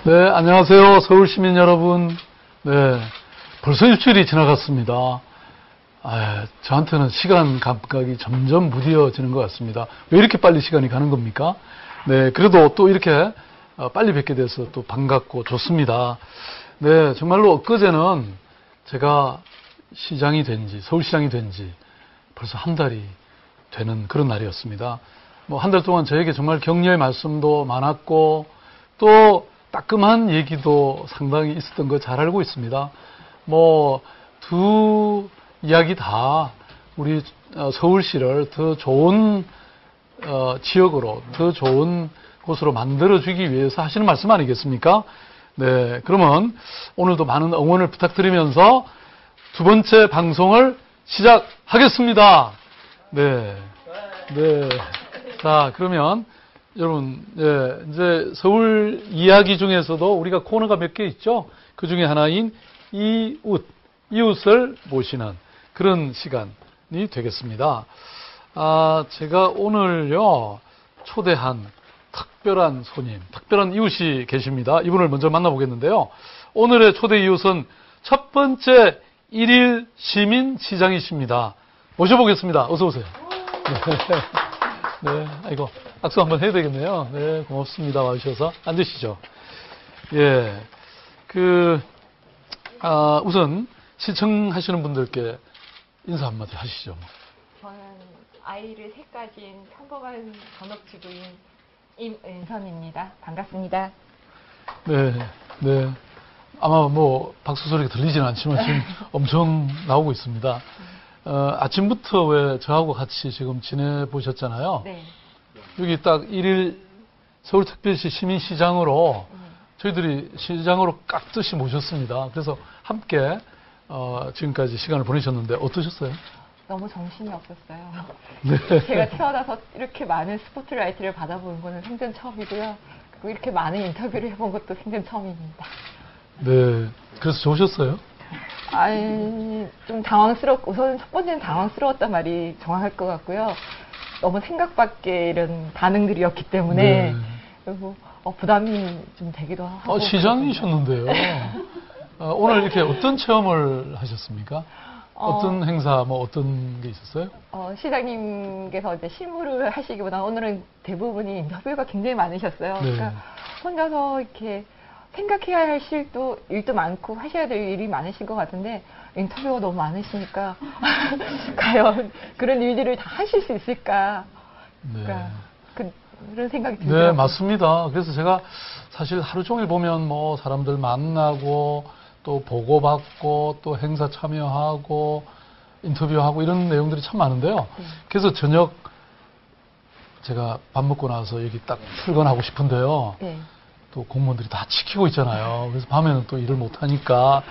네, 안녕하세요. 서울 시민 여러분. 네, 벌써 일주일이 지나갔습니다. 저한테는 시간 감각이 점점 무뎌지는 것 같습니다. 왜 이렇게 빨리 시간이 가는 겁니까? 네, 그래도 또 이렇게 빨리 뵙게 돼서 또 반갑고 좋습니다. 네, 정말로 엊그제는 제가 시장이 된 지, 서울시장이 된 지 벌써 한 달이 되는 그런 날이었습니다. 뭐 한 달 동안 저에게 정말 격려의 말씀도 많았고 또 따끔한 얘기도 상당히 있었던 거 잘 알고 있습니다. 뭐 두 이야기 다 우리 서울시를 더 좋은 지역으로, 더 좋은 곳으로 만들어주기 위해서 하시는 말씀 아니겠습니까? 네, 그러면 오늘도 많은 응원을 부탁드리면서 두 번째 방송을 시작하겠습니다. 네, 네. 자, 그러면 여러분, 이제 서울 이야기 중에서도 우리가 코너가 몇 개 있죠? 그 중에 하나인 이웃을 모시는 그런 시간이 되겠습니다. 제가 오늘요, 초대한 특별한 손님, 특별한 이웃이 계십니다. 이분을 먼저 만나보겠는데요. 오늘의 초대 이웃은 첫 번째 일일 시민시장이십니다. 모셔보겠습니다. 어서오세요. 네, 아이고, 악수 한번 해야 되겠네요. 네, 고맙습니다. 와주셔서. 앉으시죠. 예. 우선, 시청하시는 분들께 인사 한마디 하시죠. 저는 아이를 셋 가진 평범한 전업주부인 임은선입니다. 반갑습니다. 네, 네. 아마 뭐, 박수 소리가 들리지는 않지만 지금 엄청 나오고 있습니다. 아침부터 왜 저하고 같이 지금 지내보셨잖아요. 네. 여기 딱 1일 서울특별시 시민시장으로 저희들이 시장으로 깍듯이 모셨습니다. 그래서 함께 지금까지 시간을 보내셨는데 어떠셨어요? 너무 정신이 없었어요. 네. 제가 태어나서 이렇게 많은 스포트라이트를 받아보는 거는 생전 처음이고요. 그리고 이렇게 많은 인터뷰를 해본 것도 생전 처음입니다. 네. 그래서 좋으셨어요? 좀 당황스럽고, 우선 첫 번째는 당황스러웠단 말이 정확할 것 같고요. 너무 생각 밖의 이런 반응들이었기 때문에, 네. 그리고 부담이 좀 되기도 하고. 시장이셨는데요. 오늘 이렇게 어떤 체험을 하셨습니까? 어떤 행사, 뭐 어떤 게 있었어요? 시장님께서 이제 실무를 하시기보다 오늘은 대부분이 인터뷰가 굉장히 많으셨어요. 네. 그러니까 혼자서 이렇게 생각해야 할 일도 많고 하셔야 될 일이 많으신 것 같은데 인터뷰가 너무 많으시니까 과연 그런 일들을 다 하실 수 있을까? 네. 그러니까 그런 생각이 들더라고요. 네, 맞습니다. 그래서 제가 사실 하루 종일 보면 뭐 사람들 만나고 또 보고받고 또 행사 참여하고 인터뷰하고 이런 내용들이 참 많은데요. 그래서 저녁 제가 밥 먹고 나서 여기 딱 출근하고 싶은데요. 네. 또 공무원들이 다 지키고 있잖아요. 그래서 밤에는 또 일을 못 하니까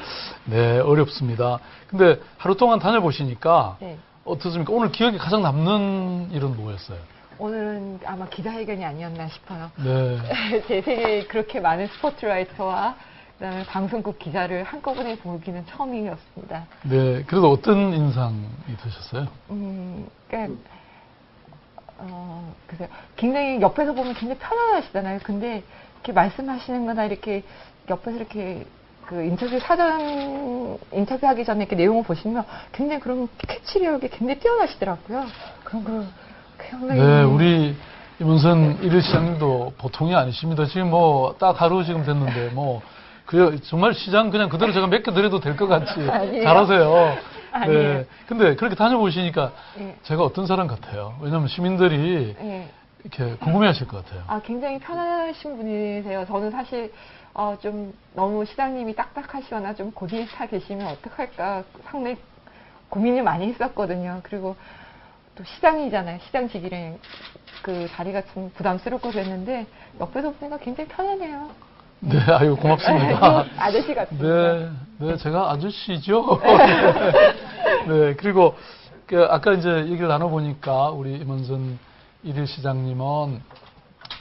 네, 어렵습니다. 근데 하루 동안 다녀보시니까 네. 어떻습니까? 오늘 기억에 가장 남는 일은 뭐였어요? 오늘은 아마 기자회견이 아니었나 싶어요. 네. 제 생에 그렇게 많은 스포트라이터와 그다음에 방송국 기자를 한꺼번에 보기는 처음이었습니다. 네. 그래도 어떤 인상이 드셨어요? 그러니까 그래서 굉장히 옆에서 보면 굉장히 편안하시잖아요. 근데 이렇게 말씀하시는 거나 이렇게 옆에서 이렇게 그 인터뷰하기 전에 이렇게 내용을 보시면 굉장히 그런 캐치력이 굉장히 뛰어나시더라고요. 그런 걸 상당히. 네, 우리 임은선 일일 시장님도 보통이 아니십니다. 지금 뭐 딱 하루 지금 됐는데 뭐 정말 시장 그냥 그대로 제가 몇 개 드려도 될 것 같이 아니에요. 잘하세요. 아니에요. 네. 근데 그렇게 다녀보시니까 네. 제가 어떤 사람 같아요? 왜냐면 시민들이 네. 이렇게 궁금해하실 것 같아요. 굉장히 편하신 분이세요. 저는 사실 좀 너무 시장님이 딱딱하시거나 좀 고집이 차 계시면 어떡할까 상당히 고민을 많이 했었거든요. 그리고 또 시장이잖아요. 시장직이랑 그 자리가 좀 부담스럽고 그랬는데 옆에서 보니까 굉장히 편하네요. 네, 아유 고맙습니다. 아저씨 같습니다. 네, 네, 제가 아저씨죠. 네, 그리고 아까 이제 얘기를 나눠보니까 우리 임은선 일일 시장님은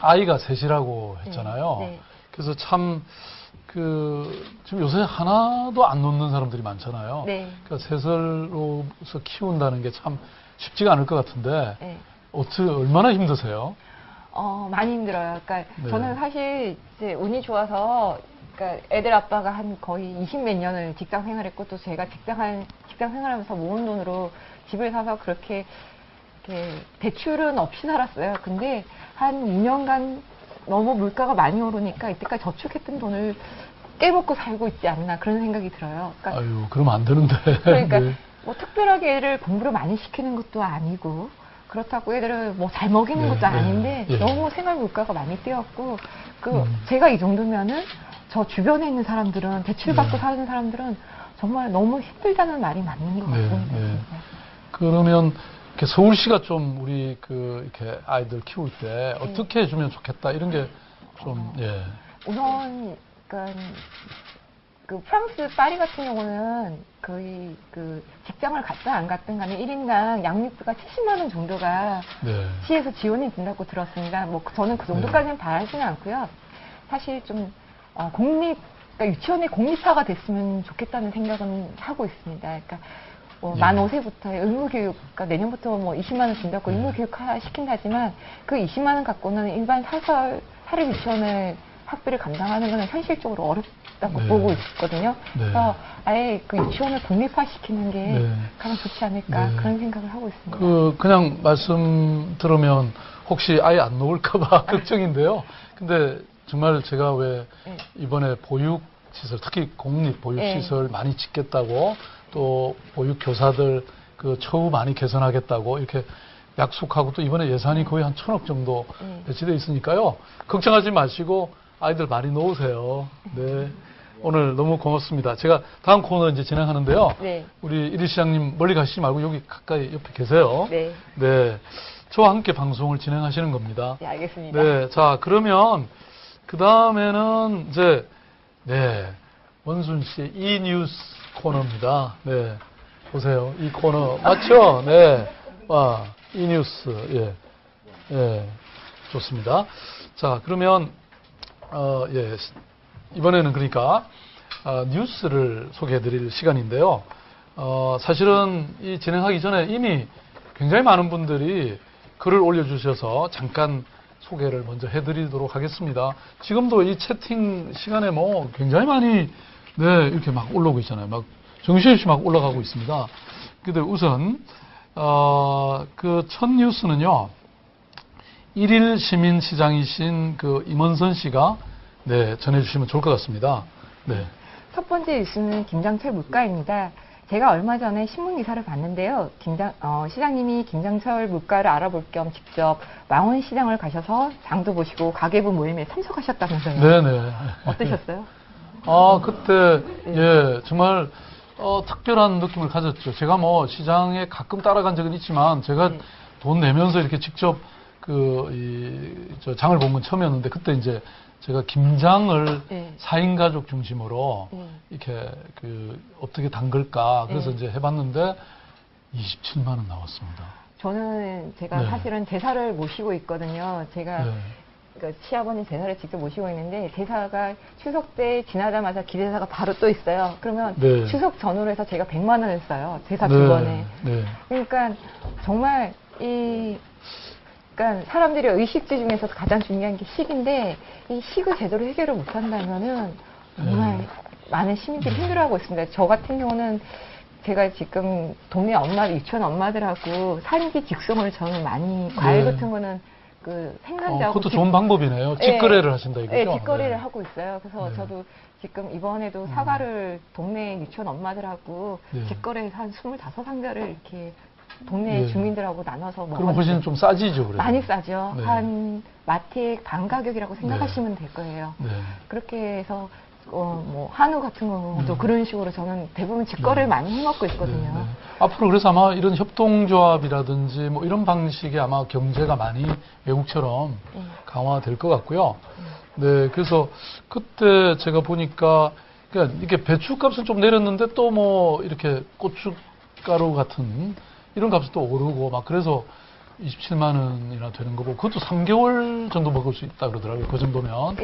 아이가 셋이라고 했잖아요. 네. 그래서 참 지금 요새 하나도 안 놓는 사람들이 많잖아요. 네. 그러니까 셋을로서 키운다는 게 참 쉽지가 않을 것 같은데 네. 얼마나 힘드세요? 많이 힘들어요. 그러니까 네. 저는 사실 이제 운이 좋아서 그러니까 애들 아빠가 한 거의 20몇 년을 직장 생활했고 또 제가 직장 생활하면서 모은 돈으로 집을 사서 그렇게 이렇게 대출은 없이 살았어요. 근데 한 2년간 너무 물가가 많이 오르니까 이때까지 저축했던 돈을 깨먹고 살고 있지 않나 그런 생각이 들어요. 그러니까 아유, 그러면 안 되는데. 그러니까 네. 뭐 특별하게 애를 공부를 많이 시키는 것도 아니고 그렇다고 애들을 뭐 잘 먹이는 네, 것도 네, 아닌데 예. 너무 생활 물가가 많이 뛰었고 그 음. 제가 이 정도면은 저 주변에 있는 사람들은 대출받고 네. 사는 사람들은 정말 너무 힘들다는 말이 맞는 것 네, 같습니다. 네. 진짜. 그러면 이렇게 서울시가 좀 우리 이렇게 아이들 키울 때 어떻게 해주면 좋겠다 이런 게 좀 예. 우선 그러니까 그 프랑스 파리 같은 경우는 거의 그 직장을 갔든 안 갔든 간에 1인당 양육비가 70만 원 정도가 네. 시에서 지원이 된다고 들었습니다. 뭐 저는 그 정도까지는 바라지는 않고요. 사실 좀 그러니까 유치원이 공립화가 됐으면 좋겠다는 생각은 하고 있습니다. 그러니까 예. 만 5세부터 의무교육, 그러니까 내년부터 뭐 20만 원 준다고 네. 의무교육 시킨다지만 그 20만 원 갖고는 일반 사립 유치원을 학비를 감당하는 것은 현실적으로 어렵다고 네. 보고 있거든요. 네. 그래서 아예 그 유치원을 공립화시키는 게 네. 가장 좋지 않을까 네. 그런 생각을 하고 있습니다. 그냥 말씀 들으면 혹시 아예 안 놓을까봐 걱정인데요. 근데 정말 제가 왜 네. 이번에 보육시설, 특히 공립 보육시설 많이 짓겠다고 또 보육교사들 그 처우 많이 개선하겠다고 이렇게 약속하고 또 이번에 예산이 거의 한 1,000억 정도 배치되어 있으니까요. 걱정하지 마시고 아이들 많이 놓으세요. 네. 오늘 너무 고맙습니다. 제가 다음 코너 이제 진행하는데요. 네. 우리 이리 시장님 멀리 가시지 말고 여기 가까이 옆에 계세요. 네. 네. 저와 함께 방송을 진행하시는 겁니다. 네, 알겠습니다. 네. 자, 그러면 그 다음에는 이제 네. 원순 씨의 이 뉴스 코너입니다. 네. 보세요. 이 코너 맞죠? 네. 이 뉴스. 예. 예. 좋습니다. 자, 그러면 예. 이번에는 그러니까 뉴스를 소개해 드릴 시간인데요. 사실은 이 진행하기 전에 이미 굉장히 많은 분들이 글을 올려주셔서 잠깐 소개를 먼저 해드리도록 하겠습니다. 지금도 이 채팅 시간에 뭐 굉장히 많이 네 이렇게 막 올라오고 있잖아요. 막 정신없이 막 올라가고 있습니다. 근데 우선 그 첫 뉴스는요. 1일 시민시장이신 그 임원선 씨가 네 전해주시면 좋을 것 같습니다. 네. 첫 번째 뉴스는 김장철 물가입니다. 제가 얼마 전에 신문 기사를 봤는데요. 시장님이 김장철 물가를 알아볼 겸 직접 망원시장을 가셔서 장도 보시고 가계부 모임에 참석하셨다면서요. 네네. 어떠셨어요? 그때 예 정말 특별한 느낌을 가졌죠. 제가 뭐 시장에 가끔 따라간 적은 있지만 제가 돈 내면서 이렇게 직접 저 장을 본 건 처음이었는데 그때 이제 제가 김장을 4인 가족 중심으로 이렇게 어떻게 담글까 그래서 이제 해봤는데 27만 원 나왔습니다. 저는 제가 네. 사실은 제사를 모시고 있거든요. 제가 네. 그러니까 시아버님 제사를 직접 모시고 있는데 제사가 추석 때 지나자마자 기대사가 바로 또 있어요. 그러면 네. 추석 전후로 해서 제가 100만 원을 써요. 제사 네. 두 번에. 네. 그러니까 정말 그러니까 사람들이 의식주 중에서 가장 중요한 게 식인데 이 식을 제대로 해결을 못한다면은 정말 많은 시민들이 힘들어하고 있습니다. 저 같은 경우는 제가 지금 동네 유치원 엄마들하고 산지 직송을 저는 많이 과일 같은 거는 생산자하고 그것도 좋은 방법이네요. 직거래를 하신다 이거죠? 네, 직거래를 네. 하고 있어요. 그래서 네. 저도 지금 이번에도 사과를 동네 유치원 엄마들하고 네. 직거래해서 한 25상자를 이렇게 동네 네. 주민들하고 나눠서 그럼 훨씬 좀 싸지죠, 그래도. 많이 싸죠. 네. 한 마트의 반 가격이라고 생각하시면 될 거예요. 네. 그렇게 해서 뭐 한우 같은 경우도 그런 식으로 저는 대부분 직거래를 많이 해먹고 있거든요. 네, 네. 앞으로 그래서 아마 이런 협동조합이라든지 뭐 이런 방식의 아마 경제가 많이 외국처럼 강화될 것 같고요. 네, 그래서 그때 제가 보니까 그러니까 이게 배추값은 좀 내렸는데 또 뭐 이렇게 고춧가루 같은 이런 값이 또 오르고 막 그래서 27만 원이나 되는 거고 그것도 3개월 정도 먹을 수 있다 그러더라고요. 그 정도면.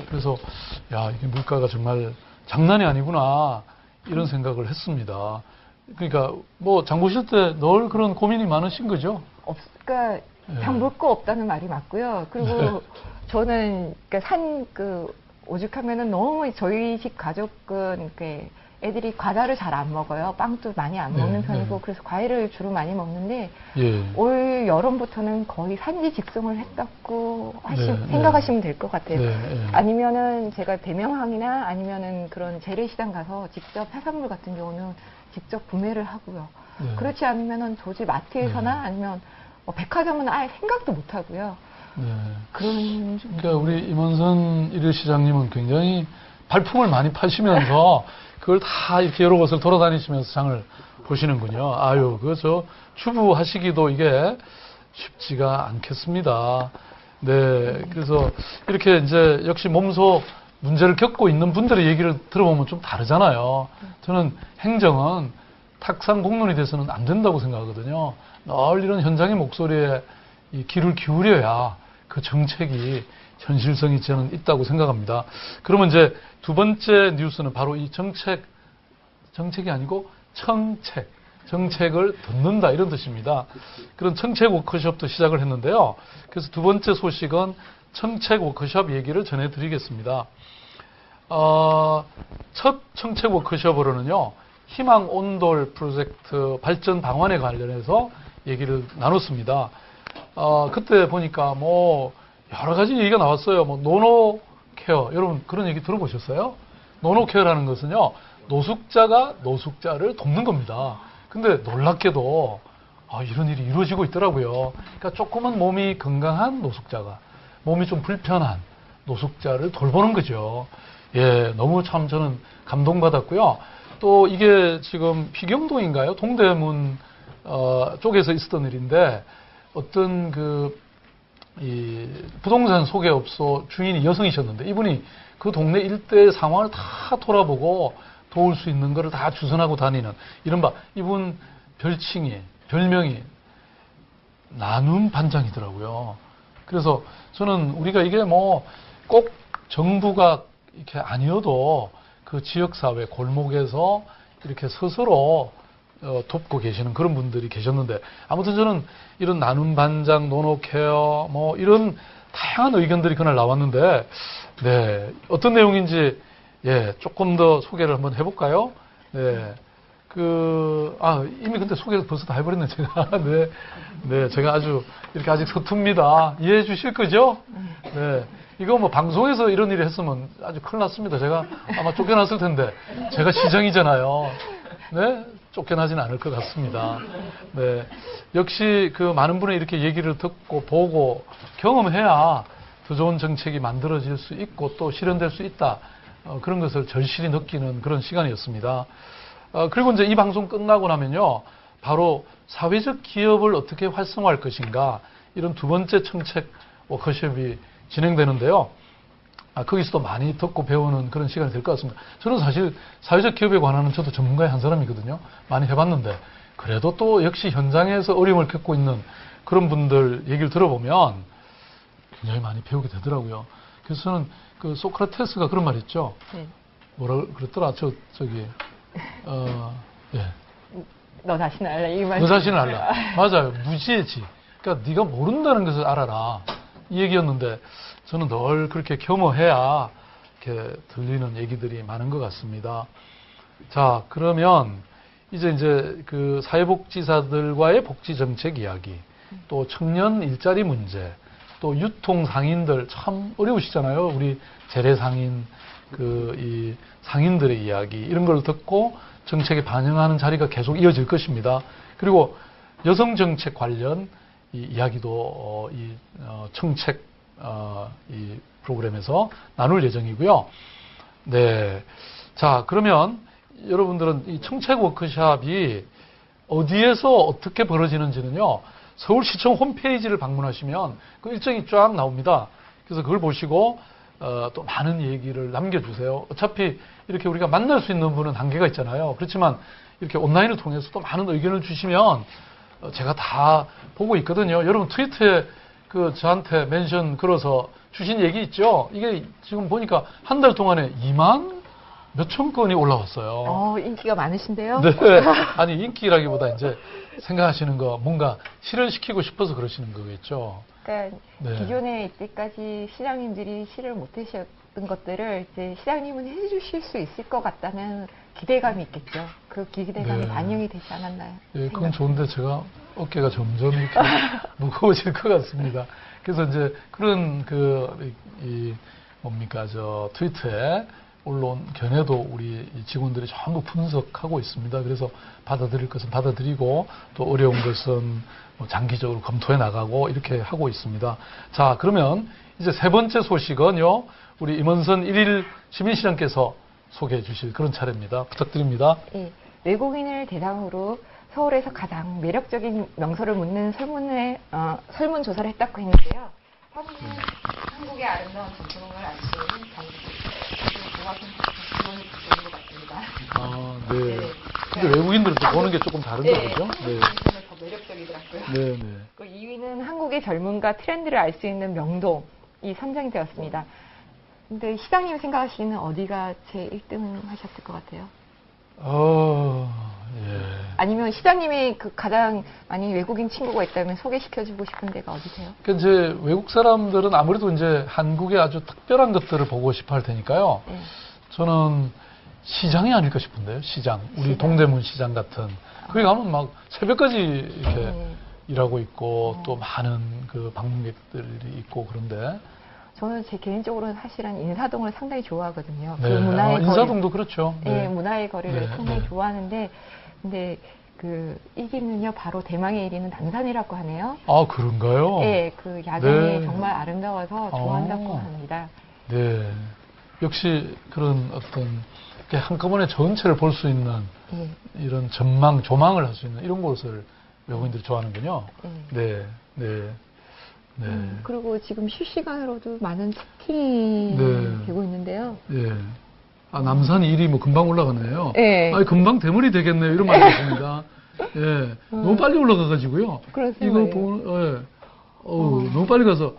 그래서 야 이게 물가가 정말 장난이 아니구나 이런 생각을 했습니다. 그러니까 뭐 장 보실 때 늘 그런 고민이 많으신 거죠? 그러니까 예. 장 볼 거 없다는 말이 맞고요. 그리고 저는 오죽하면은 너무 저희 집 가족은 애들이 과자를 잘 안 먹어요. 빵도 많이 안 먹는 편이고 그래서 과일을 주로 많이 먹는데 예. 올 여름부터는 거의 산지 직송을 했다고 네, 생각하시면 될 것 같아요. 네. 아니면은 제가 대명항이나 아니면은 그런 재래시장 가서 직접 해산물 같은 경우는 직접 구매를 하고요. 네. 그렇지 않으면은 도저히 마트에서나 아니면 백화점은 아예 생각도 못 하고요. 네. 그런 그러니까 우리 임원선 일일시장님은 굉장히 발품을 많이 파시면서 그걸 다 이렇게 여러 곳을 돌아다니시면서 장을 보시는군요. 아유, 주부 하시기도 이게 쉽지가 않겠습니다. 네. 그래서 이렇게 이제 역시 몸소 문제를 겪고 있는 분들의 얘기를 들어보면 좀 다르잖아요. 저는 행정은 탁상 공론이 돼서는 안 된다고 생각하거든요. 늘 이런 현장의 목소리에 이 귀를 기울여야 그 정책이 현실성이 저는 있다고 생각합니다. 그러면 이제 두 번째 뉴스는 바로 이 정책이 아니고 정책을 듣는다 이런 뜻입니다. 그런 청책 워크숍도 시작을 했는데요. 그래서 두 번째 소식은 청책 워크숍 얘기를 전해드리겠습니다. 첫 청책 워크숍으로는요, 희망 온돌 프로젝트 발전 방안에 관련해서 얘기를 나눴습니다. 그때 보니까 여러 가지 얘기가 나왔어요. 노노 케어. 여러분 그런 얘기 들어보셨어요? 노노 케어라는 것은요, 노숙자가 노숙자를 돕는 겁니다. 근데 놀랍게도 이런 일이 이루어지고 있더라고요. 그러니까 조금은 몸이 건강한 노숙자가 몸이 좀 불편한 노숙자를 돌보는 거죠. 예, 너무 참 저는 감동받았고요. 또 이게 지금 피경동인가요? 동대문 쪽에서 있었던 일인데 어떤 이 부동산 소개업소 주인이 여성이셨는데 이분이 그 동네 일대의 상황을 다 돌아보고 도울 수 있는 거를 다 주선하고 다니는 이른바 이분 별명이 나눔 반장이더라고요. 그래서 저는 우리가 이게 꼭 정부가 이렇게 아니어도 그 지역사회 골목에서 이렇게 스스로 돕고 계시는 그런 분들이 계셨는데 아무튼 저는 이런 나눔 반장, 노노케어 이런 다양한 의견들이 그날 나왔는데 네, 어떤 내용인지 조금 더 소개를 한번 해볼까요? 네. 이미 근데 소개를 벌써 다 해버렸네, 제가. 네, 제가 이렇게 아직 서툽니다. 이해해 주실 거죠? 네. 이거 방송에서 이런 일을 했으면 아주 큰일 났습니다. 제가 아마 쫓겨났을 텐데. 제가 시장이잖아요. 네? 쫓겨나진 않을 것 같습니다. 네. 역시 많은 분의 이렇게 얘기를 듣고 보고 경험해야 더 좋은 정책이 만들어질 수 있고 또 실현될 수 있다. 그런 것을 절실히 느끼는 그런 시간이었습니다. 그리고 이제 이 방송 끝나고 나면요, 바로 사회적 기업을 어떻게 활성화할 것인가, 이런 두 번째 청책 워크숍이 진행되는데요. 거기서도 많이 듣고 배우는 그런 시간이 될 것 같습니다. 저는 사실 사회적 기업에 관한 저도 전문가의 한 사람이거든요. 많이 해봤는데, 그래도 또 역시 현장에서 어려움을 겪고 있는 그런 분들 얘기를 들어보면 굉장히 많이 배우게 되더라고요. 그래서 저는 소크라테스가 그런 말 했죠. 네. 뭐라 그랬더라? 예. 너 자신을 알라 이 말. 너 자신을 알라. 맞아요. 무지해지. 그러니까 네가 모른다는 것을 알아라. 이 얘기였는데 저는 늘 그렇게 겸허해야 이렇게 들리는 얘기들이 많은 것 같습니다. 자, 그러면 이제 사회복지사들과의 복지 정책 이야기, 또 청년 일자리 문제, 또 유통 상인들 참 어려우시잖아요. 우리 재래 상인, 이 상인들의 이야기, 이런 걸 듣고 정책에 반영하는 자리가 계속 이어질 것입니다. 그리고 여성 정책 관련 이야기도 청책 이 프로그램에서 나눌 예정이고요. 네. 자, 그러면 여러분들은 이 청책 워크숍이 어디에서 어떻게 벌어지는지는요, 서울시청 홈페이지를 방문하시면 그 일정이 쫙 나옵니다. 그래서 그걸 보시고 또 많은 얘기를 남겨주세요. 어차피 이렇게 우리가 만날 수 있는 분은 한계가 있잖아요. 그렇지만 이렇게 온라인을 통해서 또 많은 의견을 주시면 제가 다 보고 있거든요. 여러분 트위터에 저한테 멘션 걸어서 주신 얘기 있죠? 이게 지금 보니까 한 달 동안에 2만 몇천 건이 올라왔어요. 인기가 많으신데요? 네. 아니, 인기라기보다 이제 생각하시는 거 뭔가 실현시키고 싶어서 그러시는 거겠죠. 그러니까 네. 기존에 이때까지 시장님들이 실을 못하셨던 것들을 이제 시장님은 해주실 수 있을 것 같다는 기대감이 있겠죠. 그 기대감이 네. 반영이 되지 않았나요? 예, 그건 좋은데 제가 어깨가 점점 이렇게 무거워질 것 같습니다. 그래서 이제 그런 뭡니까, 트위터에 올라온 견해도 우리 직원들이 전부 분석하고 있습니다. 그래서 받아들일 것은 받아들이고 또 어려운 것은 뭐 장기적으로 검토해 나가고 이렇게 하고 있습니다. 자, 그러면 이제 세 번째 소식은요, 우리 임원선 1일 시민시장께서 소개해 주실 그런 차례입니다. 부탁드립니다. 예, 외국인을 대상으로 서울에서 가장 매력적인 명소를 묻는 설문조사를 했다고 했는데요. 서울은 한국의 아름다운 전통을 알 수 있는 기본이 되는 것 같습니다. 아, 네. 네. 근데 외국인들은 또 보는 게 조금 다른가 네, 보죠? 네. 한국에서는 더 매력적이더라고요. 네, 네. 그 2위는 한국의 젊음과 트렌드를 알 수 있는 명동이 선정이 되었습니다. 근데 시장님 생각하시기는 어디가 제 1등 하셨을 것 같아요? 예. 아니면 시장님이 그 가장 많이 외국인 친구가 있다면 소개시켜주고 싶은 데가 어디세요? 그러니까 이제 외국 사람들은 아무래도 이제 한국의 아주 특별한 것들을 보고 싶어 할 테니까요. 네. 저는 시장이 아닐까 싶은데요. 시장. 우리 시장. 동대문 시장 같은. 거기 가면 막 새벽까지 이렇게 네. 일하고 있고 또 많은 그 방문객들이 있고 그런데. 저는 제 개인적으로는 사실은 인사동을 상당히 좋아하거든요. 네. 그 문화의 인사동도 그렇죠. 네, 문화의 거리를 네, 상당히 네. 좋아하는데, 근데 그 1위는요, 바로 대망의 1위는 남산이라고 하네요. 아, 그런가요? 네, 그 야경이 네. 정말 아름다워서 좋아한다고 합니다. 네. 역시 그런 어떤 이렇게 한꺼번에 전체를 볼 수 있는 예. 이런 조망을 할 수 있는 이런 곳을 외국인들이 좋아하는군요. 네, 네, 네. 그리고 지금 실시간으로도 많은 채팅이 네. 되고 있는데요. 예. 아, 남산 1위 뭐 금방 올라가네요. 네. 아니, 금방 대물이 되겠네요. 이런 말이 있습니다. 예. 너무 빨리 올라가가지고요. 그러세요? 이거 예. 예. 너무 빨리 가서,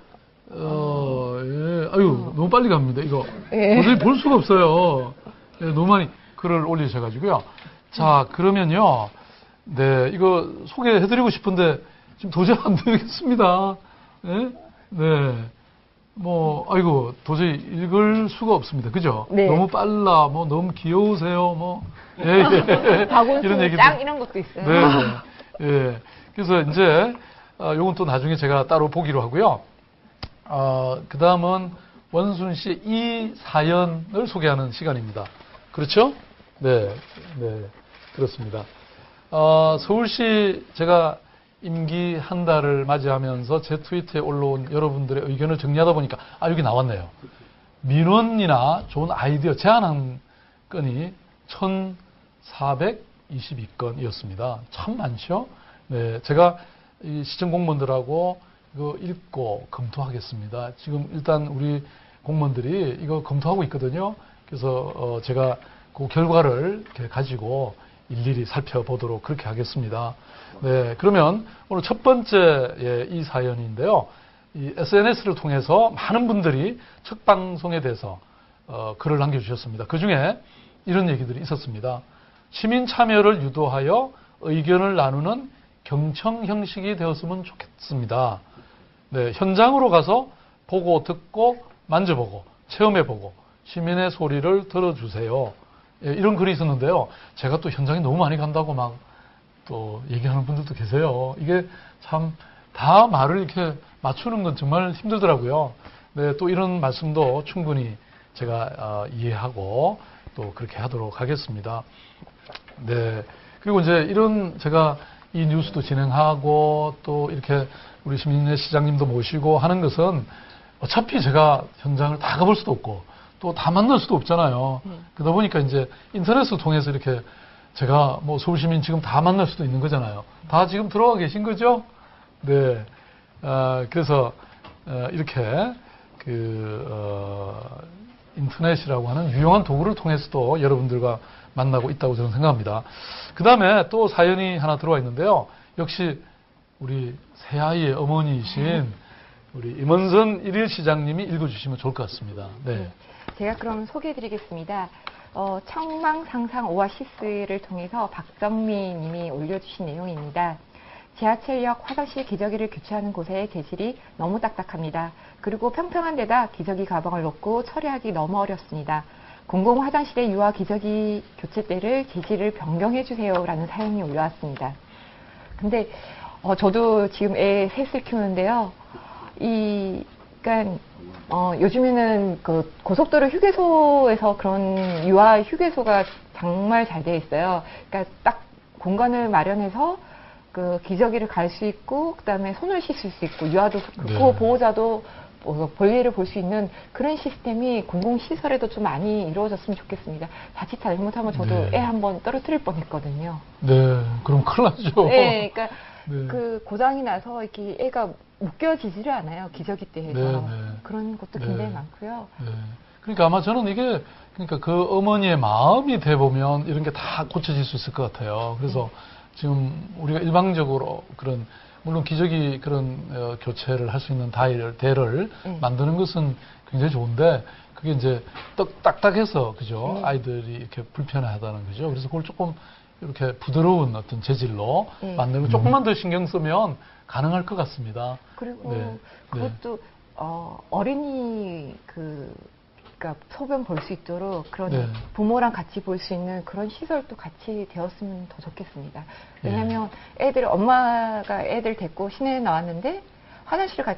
예. 아유, 너무 빨리 갑니다. 이거. 예. 도저히 볼 수가 없어요. 예, 너무 많이 글을 올리셔가지고요. 자, 그러면요. 네, 이거 소개해드리고 싶은데, 지금 도저히 안 되겠습니다. 예? 네. 아이고, 도저히 읽을 수가 없습니다. 그죠? 네. 너무 빨라, 너무 귀여우세요, 예, 예. 박원순 짱 이런 것도 있어요. 네, 네. 예. 그래서 이제, 요건 또 나중에 제가 따로 보기로 하고요. 그 다음은 원순 씨의 이 사연을 소개하는 시간입니다. 그렇죠? 네, 네. 그렇습니다. 서울시 제가 임기 한 달을 맞이하면서 제 트위터에 올라온 여러분들의 의견을 정리하다 보니까, 여기 나왔네요. 민원이나 좋은 아이디어 제안 건이 1,422건이었습니다. 참 많죠? 네. 제가 이 시청 공무원들하고 이거 읽고 검토하겠습니다. 지금 일단 우리 공무원들이 이거 검토하고 있거든요. 그래서 제가 그 결과를 이렇게 가지고 일일이 살펴보도록 그렇게 하겠습니다. 네, 그러면 오늘 첫 번째 이 사연인데요. 이 SNS를 통해서 많은 분들이 첫 방송에 대해서 글을 남겨주셨습니다. 그 중에 이런 얘기들이 있었습니다. 시민 참여를 유도하여 의견을 나누는 경청 형식이 되었으면 좋겠습니다. 네, 현장으로 가서 보고 듣고 만져보고 체험해보고 시민의 소리를 들어주세요. 예, 이런 글이 있었는데요. 제가 또 현장에 너무 많이 간다고 막 또 얘기하는 분들도 계세요. 이게 참 다 말을 이렇게 맞추는 건 정말 힘들더라고요. 네, 또 이런 말씀도 충분히 제가 이해하고 또 그렇게 하도록 하겠습니다. 네. 그리고 이제 이런 제가 이 뉴스도 진행하고 또 이렇게 우리 시민의 시장님도 모시고 하는 것은 어차피 제가 현장을 다 가볼 수도 없고 또 다 만날 수도 없잖아요. 그러다 보니까 이제 인터넷을 통해서 이렇게 제가 서울시민 지금 다 만날 수도 있는 거잖아요. 다 지금 들어와 계신 거죠? 네. 그래서 이렇게 인터넷이라고 하는 유용한 도구를 통해서도 여러분들과 만나고 있다고 저는 생각합니다. 그 다음에 또 사연이 하나 들어와 있는데요. 역시 우리 새아이의 어머니이신 우리 임원선 1일 시장님이 읽어주시면 좋을 것 같습니다. 네. 제가 그럼 소개해드리겠습니다. 청망 상상 오아시스를 통해서 박정미 님이 올려주신 내용입니다. 지하철역 화장실 기저귀를 교체하는 곳의 재질이 너무 딱딱합니다. 그리고 평평한 데다 기저귀 가방을 놓고 처리하기 너무 어렵습니다. 공공 화장실의 유아 기저귀 교체대를 재질을 변경해 주세요 라는 사연이 올라왔습니다. 근데 저도 지금 애 셋을 키우는데요. 그러니까 요즘에는 그 고속도로 휴게소에서 그런 유아 휴게소가 정말 잘 되어 있어요. 그러니까 딱 공간을 마련해서 그 기저귀를 갈 수 있고, 그다음에 손을 씻을 수 있고, 유아도 그렇고 네. 보호자도 볼일을 볼 수 있는 그런 시스템이 공공시설에도 좀 많이 이루어졌으면 좋겠습니다. 자칫 잘못하면 저도 네. 애 한 번 떨어뜨릴 뻔했거든요. 네, 그럼 큰일 나죠. 네, 그러니까 네. 그 고장이 나서 이렇게 애가 묶여지지를 않아요. 기저귀대에서. 네, 네. 그런 것도 네. 굉장히 많고요. 네. 그러니까 아마 저는 이게 그러니까 그 어머니의 마음이 돼 보면 이런 게 다 고쳐질 수 있을 것 같아요. 그래서 지금 우리가 일방적으로 그런 물론 기저귀 그런 교체를 할 수 있는 대를 만드는 것은 굉장히 좋은데 그게 이제 딱딱해서 그죠? 아이들이 이렇게 불편하다는 거죠. 그래서 그걸 조금 이렇게 부드러운 어떤 재질로 만들고 조금만 더 신경 쓰면 가능할 것 같습니다. 그리고 네. 그것도 어린이 그러니까 소변 볼 수 있도록 그런 네. 부모랑 같이 볼 수 있는 그런 시설도 같이 되었으면 더 좋겠습니다. 왜냐하면 엄마가 애들 데리고 시내에 나왔는데 화장실 갈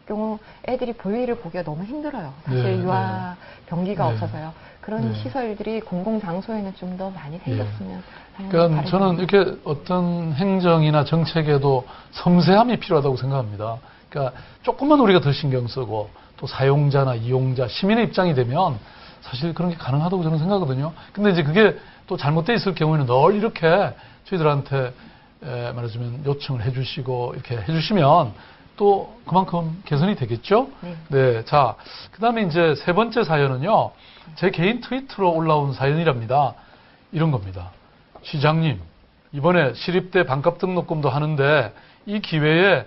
경우 애들이 볼일을 보기가 너무 힘들어요. 사실 네, 유아 변기가 네. 없어서요. 그런 네. 시설들이 공공 장소에는 좀 더 많이 생겼으면 하는 그러니까 바람입니다. 저는 이렇게 어떤 행정이나 정책에도 섬세함이 필요하다고 생각합니다. 그러니까 조금만 우리가 더 신경 쓰고 또 사용자나 이용자, 시민의 입장이 되면 사실 그런 게 가능하다고 저는 생각하거든요. 근데 이제 그게 또 잘못되어 있을 경우에는 늘 이렇게 저희들한테 말하자면 요청을 해주시고 이렇게 해주시면 또 그만큼 개선이 되겠죠? 네. 자, 그 다음에 이제 세 번째 사연은요, 제 개인 트위터로 올라온 사연이랍니다. 이런 겁니다. 시장님, 이번에 시립대 반값 등록금도 하는데 이 기회에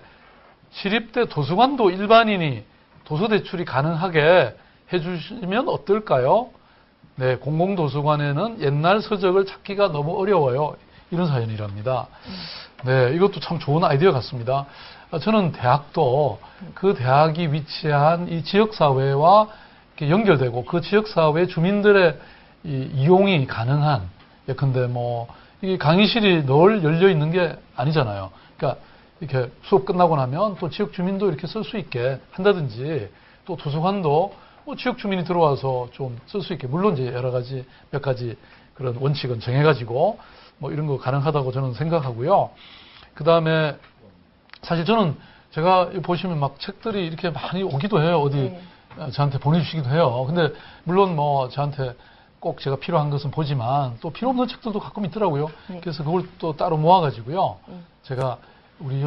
시립대 도서관도 일반인이 도서대출이 가능하게 해주시면 어떨까요? 네, 공공도서관에는 옛날 서적을 찾기가 너무 어려워요. 이런 사연이랍니다. 네, 이것도 참 좋은 아이디어 같습니다. 저는 대학도 그 대학이 위치한 이 지역사회와 이렇게 연결되고 그 지역사회 주민들의 이용이 가능한, 예컨대 뭐, 이게 강의실이 늘 열려 있는 게 아니잖아요. 그러니까 이렇게 수업 끝나고 나면 또 지역 주민도 이렇게 쓸 수 있게 한다든지 또 도서관도 뭐 지역 주민이 들어와서 좀 쓸 수 있게, 물론 이제 여러 가지 몇 가지 그런 원칙은 정해가지고 뭐 이런 거 가능하다고 저는 생각하고요. 그 다음에 사실 저는 제가 보시면 막 책들이 이렇게 많이 오기도 해요. 어디 저한테 보내주시기도 해요. 근데 물론 뭐 저한테 꼭 제가 필요한 것은 보지만 또 필요 없는 책들도 가끔 있더라고요. 그래서 그걸 또 따로 모아가지고요. 제가 우리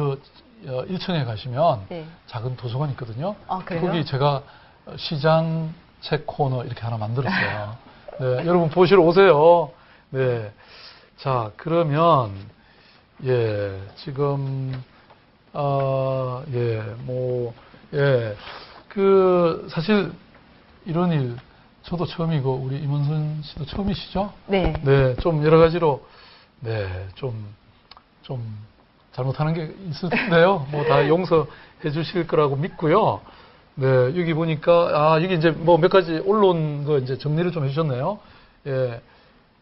1층에 가시면 작은 도서관이 있거든요. 아, 그래요? 거기 제가 시장 책 코너 이렇게 하나 만들었어요. 네, 여러분 보시러 오세요. 네. 자, 그러면 지금 사실 이런 일 저도 처음이고 우리 임원선 씨도 처음이시죠? 네. 네, 좀 여러 가지로 좀 잘못하는 게 있을 텐데요. 뭐 다 용서해 주실 거라고 믿고요. 네, 여기 보니까 여기 이제 뭐 몇 가지 올라온 거 이제 정리를 좀 해주셨네요. 예.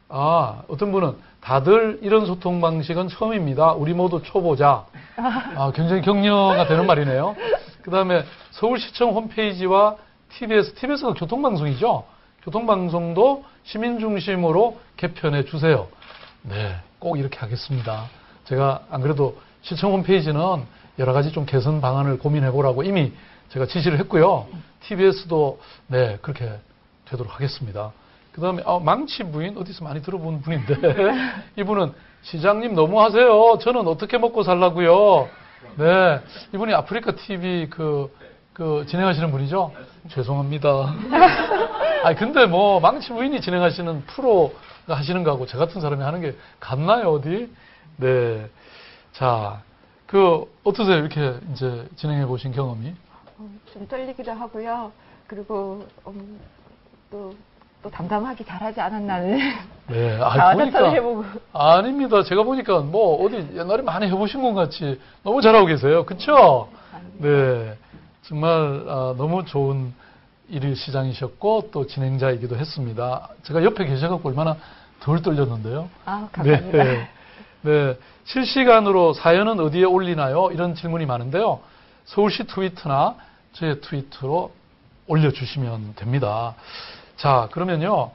어떤 분은 다들 이런 소통 방식은 처음입니다. 우리 모두 초보자. 굉장히 격려가 되는 말이네요. 그 다음에 서울시청 홈페이지와 TBS가 교통방송이죠. 교통방송도 시민 중심으로 개편해 주세요. 네, 꼭 이렇게 하겠습니다. 제가 안 그래도 시청 홈페이지는 여러 가지 좀 개선 방안을 고민해 보라고 이미 제가 지시를 했고요. TBS도 네, 그렇게 되도록 하겠습니다. 그 다음에, 망치 부인, 어디서 많이 들어본 분인데, 이분은, 시장님 너무하세요. 저는 어떻게 먹고 살라고요? 네. 이분이 아프리카 TV 진행하시는 분이죠? 죄송합니다. 근데 뭐, 망치 부인이 진행하시는 프로가 하시는 거하고 저 같은 사람이 하는 게 같나요, 어디? 네. 자, 어떠세요? 이렇게 이제 진행해 보신 경험이? 좀 떨리기도 하고요. 그리고 또 또 담담하게 잘하지 않았나는 네, 자화자찬을 해보고. 아닙니다. 제가 보니까 뭐 어디 옛날에 많이 해보신 것 같이 너무 잘하고 계세요. 그쵸? 네. 정말 너무 좋은 일일 시장이셨고 또 진행자이기도 했습니다. 제가 옆에 계셔갖고 얼마나 덜 떨렸는데요. 아, 감사합니다. 네. 네. 실시간으로 사연은 어디에 올리나요? 이런 질문이 많은데요. 서울시 트위터나 제 트위터로 올려주시면 됩니다. 자, 그러면요.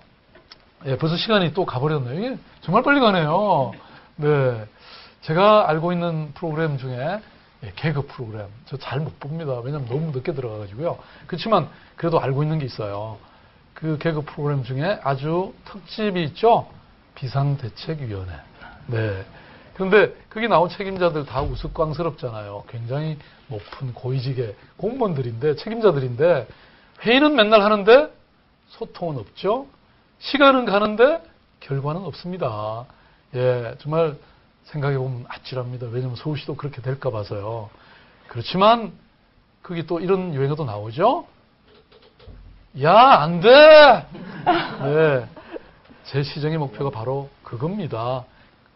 예, 벌써 시간이 또 가버렸네요. 이게 정말 빨리 가네요. 네. 제가 알고 있는 프로그램 중에 개그 프로그램. 저 잘 못 봅니다. 왜냐면 너무 늦게 들어가가지고요. 그렇지만 그래도 알고 있는 게 있어요. 그 개그 프로그램 중에 아주 특집이 있죠. 비상대책위원회. 네. 그런데 거기 나온 책임자들 다 우스꽝스럽잖아요. 굉장히 높은 고위직의 공무원들인데, 책임자들인데, 회의는 맨날 하는데 소통은 없죠. 시간은 가는데 결과는 없습니다. 예, 정말 생각해보면 아찔합니다. 왜냐면 서울시도 그렇게 될까 봐서요. 그렇지만 거기 또 이런 유행어도 나오죠. 야, 안 돼! 네. 제 시정의 목표가 바로 그겁니다.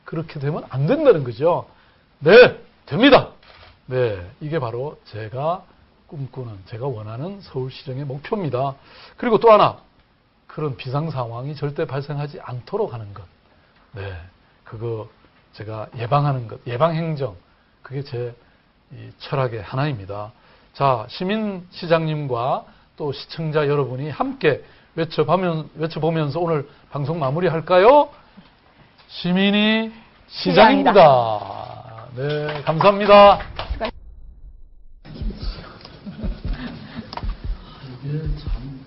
그렇게 되면 안 된다는 거죠. 네, 됩니다. 네, 이게 바로 제가 꿈꾸는, 제가 원하는 서울시정의 목표입니다. 그리고 또 하나, 그런 비상 상황이 절대 발생하지 않도록 하는 것. 네, 그거 제가 예방하는 것, 예방행정, 그게 제 철학의 하나입니다. 자, 시민시장님과 또 시청자 여러분이 함께 외쳐보면서 오늘 방송 마무리할까요? 시민이 시장입니다. 네, 감사합니다. 이게 참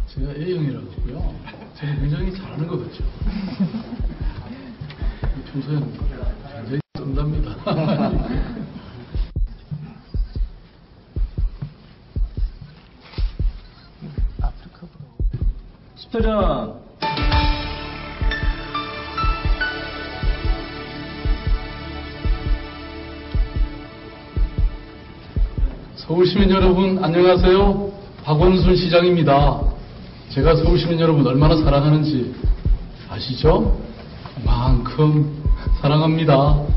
제가 A형이라고요. 제가 굉장히 잘하는 것 같죠. 평소에는 굉장히 쩐답니다. 스테련 서울시민 여러분 안녕하세요. 박원순 시장입니다. 제가 서울시민 여러분 얼마나 사랑하는지 아시죠? 그만큼 사랑합니다.